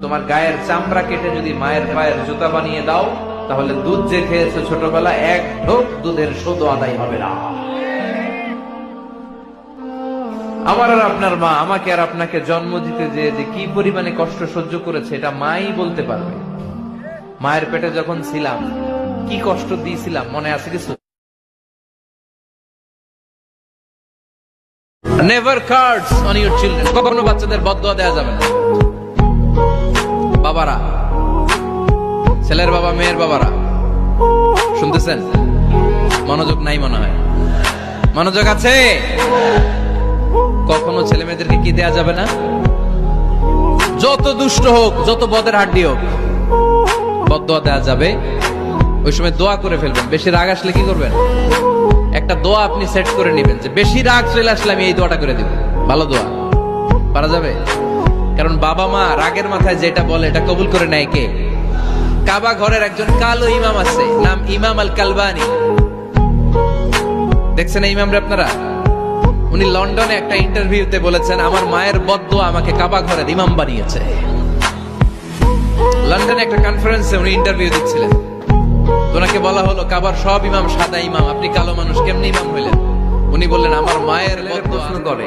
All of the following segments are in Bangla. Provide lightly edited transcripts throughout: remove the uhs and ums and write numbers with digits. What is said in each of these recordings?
তোমার গায়ের চামড়া কেটে যদি মায়ের পায়ের জুতা বানিয়ে দাও, তাহলে দুধ যে খেয়েছো ছোটবেলা, এক ঢোক দুধের শোধ আদায় হবে না। আমার আর আপনার মা আমাকে আর আপনাকে জন্ম দিতে যে কি পরিমাণে কষ্ট সহ্য করেছে, এটা মাই বলতে পারবে। মায়ের পেটে যখন ছিলাম কি কষ্ট দিয়েছিলাম, মনে আছে কিছু? Never cards on your children. কখনো বাচ্চাদের বদদোয়া দেওয়া যাবে না। বাবারা, ছেলের বাবা মেয়ের বাবারা, শুনতেছেন? মনোযোগ নাই মনে হয়। মনোযোগ আছে? কখনো ছেলে মেয়েদেরকে কি দেয়া যাবে না? যত দুষ্ট হোক, যত বদের হাড্ডি হোক, বদদোয়া দেয়া যাবে। ওই সময় দোয়া করে ফেলবেন। বেশি রাগ আসলে কি করবেন? একটা দোয়া আপনি সেট করে নেবেন যে বেশি রাগ চলে আসলে আমি এই দোয়াটা করে দিব। ভালো দোয়া পারা যাবে? কারণ বাবা মা রাগের মাথায় যেটা বলে এটা কবুল করে নেয় কে? কাবা ঘরের একজন কালো ইমাম আছে, নাম ইমাম আল কালবানি। দেখছেন এই ইমামরে আপনারা? উনি লন্ডনে একটা ইন্টারভিউতে বলেছেন, আমার মায়ের বদদোয়া আমাকে কাবা ঘরের ইমাম বানিয়েছে। লন্ডনে একটা কনফারেন্সে উনি ইন্টারভিউ দিচ্ছিলেন। ওনাকে বলা হলো, কাবার সব ইমাম সাদা ইমাম, আপনি কালো মানুষ, কেমনি ইমাম হইলেন? উনি বললেন, আমার মায়ের প্রশ্ন করে,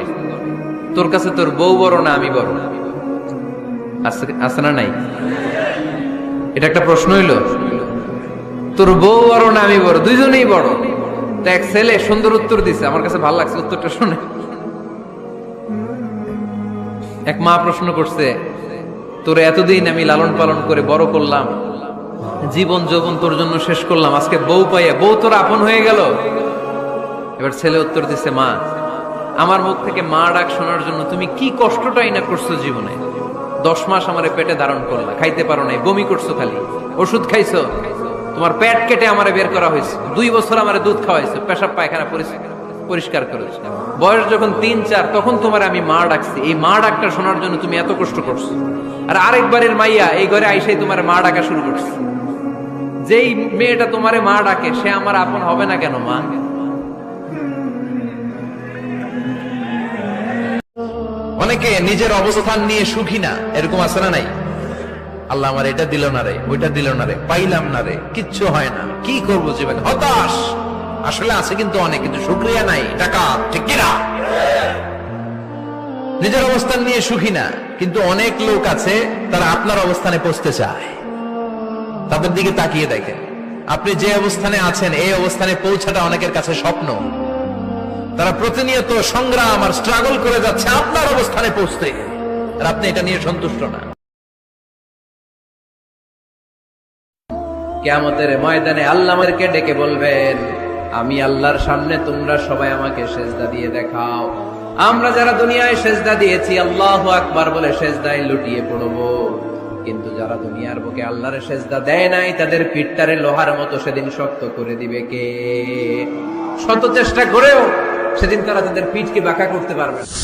তোর কাছে তোর বউ বড় না আমি বড়? আছে না নাই? এটা একটা প্রশ্ন হইল। তোর বউ বড় না আমি বড়? দুইজনেই বড়। তা এক ছেলে সুন্দর উত্তর দিছে, আমার কাছে ভালো লাগছে উত্তরটা শুনে। এক মা প্রশ্ন করছে, তোর এতদিন আমি লালন পালন করে বড় করলাম, জীবন যৌবন তোর জন্য শেষ করলাম, আজকে বউ পাইয়া বউ তোর আপন হয়ে গেল। এবার ছেলে উত্তর দিছে, মা, আমার মুখ থেকে মা ডাক শোনার জন্য তুমি কি কষ্টটাই না করছো জীবনে। 10 মাস আমার পেটে ধারণ করলা, খাইতে পারো নাই, বমি করছো, খালি ওষুধ খাইছো, তোমার পেট কেটে আমারে বের করা হয়েছে, 2 বছর আমারে দুধ খাওয়াইছো, পেশাব পায়খানা পরিষ্কার করেছো। বয়স যখন 3-4 তখন তোমার আমি মা ডাকছি। এই মা ডাকটা শোনার জন্য তুমি এত কষ্ট করছো। আর আরেকবারের মাইয়া এই ঘরে আইসাই তোমার মা ডাকা শুরু করছে। যেই মেয়েটা তোমারে মা ডাকে সে আমার আপন হবে না কেন মা? অনেকে নিজের অবস্থান নিয়ে সুখী না, এরকম আছে না নাই? আল্লাহ আমার এটা দিল না রে, ওইটা দিল না রে, পাইলাম না রে, কিচ্ছু হয় না, কি করবো জীবনে, হতাশ। আসলে আছে কিন্তু অনেক, কিন্তু শুকরিয়া নাই, টাকা, ঠিক কিনা? নিজের অবস্থান নিয়ে সুখী না, কিন্তু অনেক লোক আছে তারা আপনার অবস্থানে পৌঁছতে চায়। তাদের দিকে তাকিয়ে দেখেন, আপনি যে অবস্থানে আছেন এই অবস্থানে পৌঁছাটা অনেকের কাছে স্বপ্ন। তারা প্রতিনিয়ত সংগ্রাম আর স্ট্রাগল করে যাচ্ছে আপনার অবস্থানে পৌঁছতে, আর আপনি এটা নিয়ে সন্তুষ্ট না। কিয়ামতের ময়দানে আল্লাহ আমাদেরকে ডেকে বলবেন, আমি আল্লাহর সামনে তোমরা সবাই আমাকে সেজদা দিয়ে দেখাও। আমরা যারা দুনিয়ায় সেজদা দিয়েছি আল্লাহু আকবার বলে সেজদায় লুটিয়ে পড়বো, কিন্তু যারা দুনিয়ার বুকে আল্লাহর সেজদা দেয় নাই তাদের পিঠটারে লোহার মতো সেদিন শক্ত করে দিবে কে? শত চেষ্টা করেও সেদিন তারা তাদের পিঠকে বাঁকা করতে পারবে না।